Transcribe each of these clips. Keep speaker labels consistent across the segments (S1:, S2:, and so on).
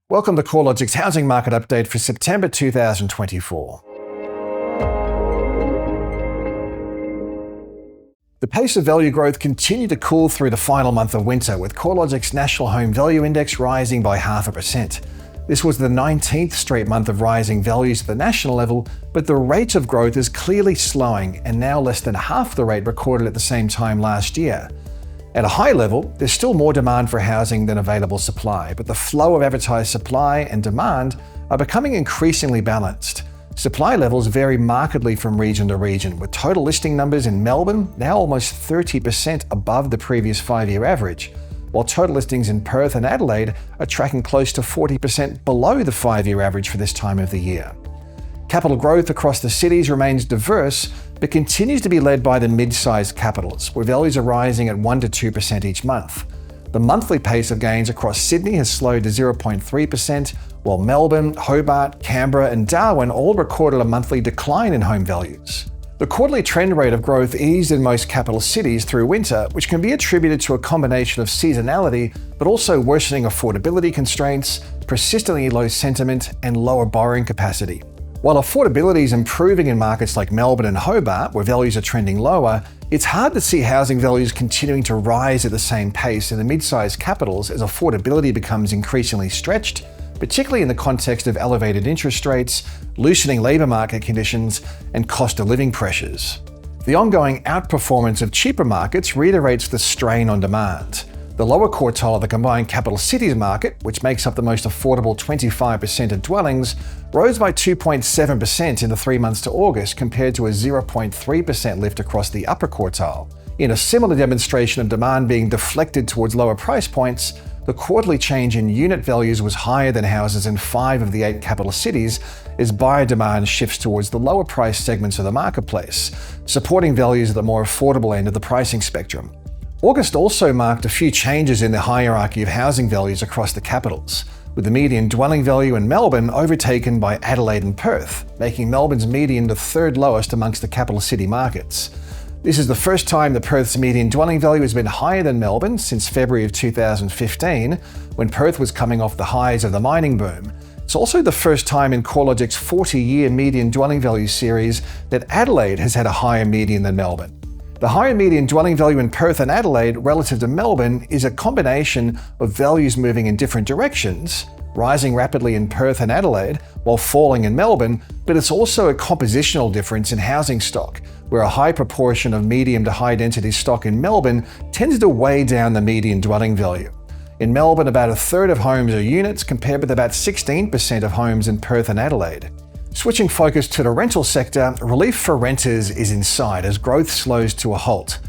S1: Welcome to CoreLogic's housing market update for September 2024. The pace of value growth continued to cool through the final month of winter, with CoreLogic's National Home Value Index rising by 0.5%. This was the 19th straight month of rising values at the national level, but the rate of growth is clearly slowing and now less than half the rate recorded at the same time last year. At a high level, there's still more demand for housing than available supply, but the flow of advertised supply and demand are becoming increasingly balanced. Supply levels vary markedly from region to region, with total listing numbers in Melbourne now almost 30% above the previous 5-year average, while total listings in Perth and Adelaide are tracking close to 40% below the 5-year average for this time of the year. Capital growth across the cities remains diverse, but continues to be led by the mid-sized capitals, where values are rising at 1 to 2% each month. The monthly pace of gains across Sydney has slowed to 0.3%, while Melbourne, Hobart, Canberra and Darwin all recorded a monthly decline in home values. The quarterly trend rate of growth eased in most capital cities through winter, which can be attributed to a combination of seasonality, but also worsening affordability constraints, persistently low sentiment, and lower borrowing capacity. While affordability is improving in markets like Melbourne and Hobart, where values are trending lower, it's hard to see housing values continuing to rise at the same pace in the mid-sized capitals as affordability becomes increasingly stretched, particularly in the context of elevated interest rates, loosening labour market conditions, and cost of living pressures. The ongoing outperformance of cheaper markets reiterates the strain on demand. The lower quartile of the combined capital cities market, which makes up the most affordable 25% of dwellings, rose by 2.7% in the 3 months to August compared to a 0.3% lift across the upper quartile. In a similar demonstration of demand being deflected towards lower price points, the quarterly change in unit values was higher than houses in 5 of the 8 capital cities as buyer demand shifts towards the lower price segments of the marketplace, supporting values at the more affordable end of the pricing spectrum. August also marked a few changes in the hierarchy of housing values across the capitals, with the median dwelling value in Melbourne overtaken by Adelaide and Perth, making Melbourne's median the third lowest amongst the capital city markets. This is the first time that Perth's median dwelling value has been higher than Melbourne since February of 2015, when Perth was coming off the highs of the mining boom. It's also the first time in CoreLogic's 40-year median dwelling value series that Adelaide has had a higher median than Melbourne. The higher median dwelling value in Perth and Adelaide relative to Melbourne is a combination of values moving in different directions, rising rapidly in Perth and Adelaide while falling in Melbourne, but it's also a compositional difference in housing stock, where a high proportion of medium to high density stock in Melbourne tends to weigh down the median dwelling value. In Melbourne, about a third of homes are units compared with about 16% of homes in Perth and Adelaide. Switching focus to the rental sector, relief for renters is in sight as growth slows to a halt.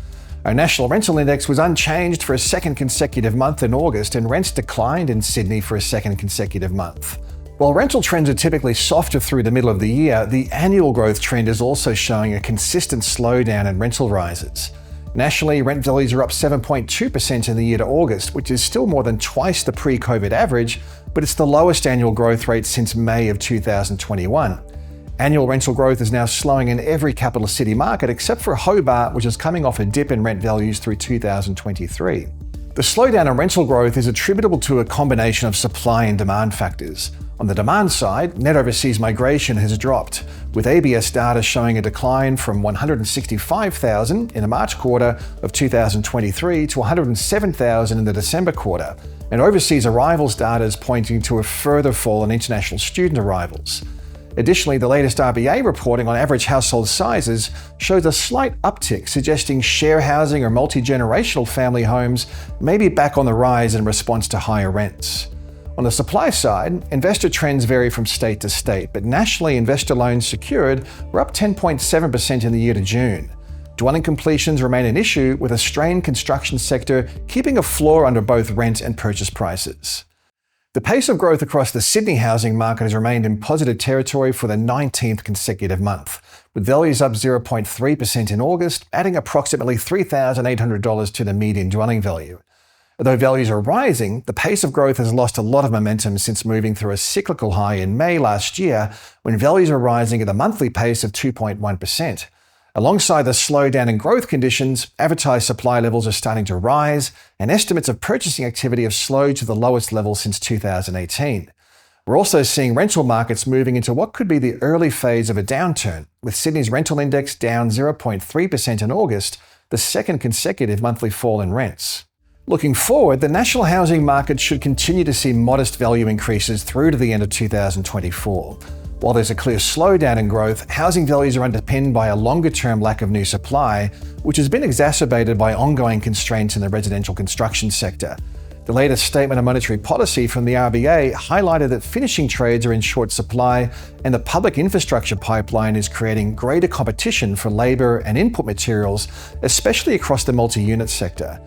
S1: Our national rental index was unchanged for a second consecutive month in August, and rents declined in Sydney for a second consecutive month. While rental trends are typically softer through the middle of the year, the annual growth trend is also showing a consistent slowdown in rental rises. Nationally, rent values are up 7.2% in the year to August, which is still more than twice the pre-COVID average, but it's the lowest annual growth rate since May of 2021. Annual rental growth is now slowing in every capital city market except for Hobart, which is coming off a dip in rent values through 2023. The slowdown in rental growth is attributable to a combination of supply and demand factors. On the demand side, net overseas migration has dropped, with ABS data showing a decline from 165,000 in the March quarter of 2023 to 107,000 in the December quarter, and overseas arrivals data is pointing to a further fall in international student arrivals. Additionally, the latest RBA reporting on average household sizes shows a slight uptick, suggesting share housing or multi-generational family homes may be back on the rise in response to higher rents. On the supply side, investor trends vary from state to state, but nationally investor loans secured were up 10.7% in the year to June. Dwelling completions remain an issue, with a strained construction sector keeping a floor under both rent and purchase prices. The pace of growth across the Sydney housing market has remained in positive territory for the 19th consecutive month, with values up 0.3% in August, adding approximately $3,800 to the median dwelling value. Although values are rising, the pace of growth has lost a lot of momentum since moving through a cyclical high in May last year, when values are rising at a monthly pace of 2.1%. Alongside the slowdown in growth conditions, advertised supply levels are starting to rise, and estimates of purchasing activity have slowed to the lowest level since 2018. We're also seeing rental markets moving into what could be the early phase of a downturn, with Sydney's rental index down 0.3% in August, the second consecutive monthly fall in rents. Looking forward, the national housing market should continue to see modest value increases through to the end of 2024. While there's a clear slowdown in growth, housing values are underpinned by a longer-term lack of new supply, which has been exacerbated by ongoing constraints in the residential construction sector. The latest statement of monetary policy from the RBA highlighted that finishing trades are in short supply, and the public infrastructure pipeline is creating greater competition for labour and input materials, especially across the multi-unit sector.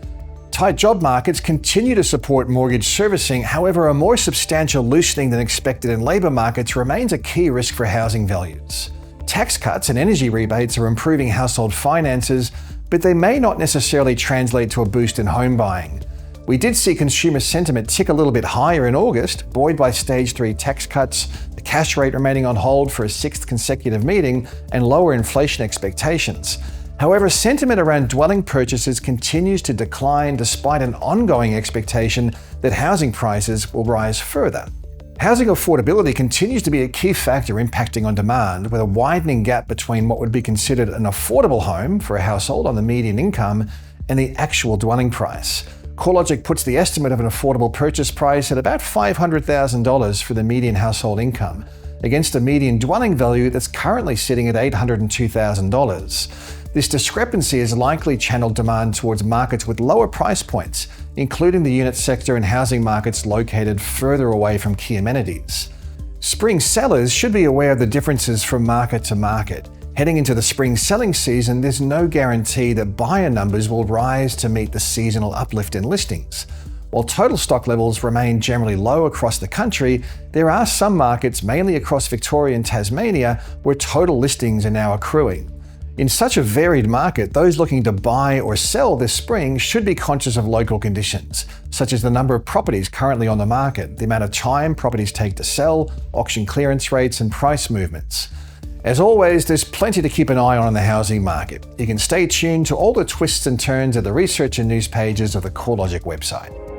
S1: Tight job markets continue to support mortgage servicing, however, a more substantial loosening than expected in labour markets remains a key risk for housing values. Tax cuts and energy rebates are improving household finances, but they may not necessarily translate to a boost in home buying. We did see consumer sentiment tick a little bit higher in August, buoyed by Stage 3 tax cuts, the cash rate remaining on hold for a sixth consecutive meeting, and lower inflation expectations. However, sentiment around dwelling purchases continues to decline despite an ongoing expectation that housing prices will rise further. Housing affordability continues to be a key factor impacting on demand, with a widening gap between what would be considered an affordable home for a household on the median income and the actual dwelling price. CoreLogic puts the estimate of an affordable purchase price at about $500,000 for the median household income, against a median dwelling value that's currently sitting at $802,000. This discrepancy is likely channeled demand towards markets with lower price points, including the unit sector and housing markets located further away from key amenities. Spring sellers should be aware of the differences from market to market. Heading into the spring selling season, there's no guarantee that buyer numbers will rise to meet the seasonal uplift in listings. While total stock levels remain generally low across the country, there are some markets, mainly across Victoria and Tasmania, where total listings are now accruing. In such a varied market, those looking to buy or sell this spring should be conscious of local conditions, such as the number of properties currently on the market, the amount of time properties take to sell, auction clearance rates, and price movements. As always, there's plenty to keep an eye on in the housing market. You can stay tuned to all the twists and turns at the research and news pages of the CoreLogic website.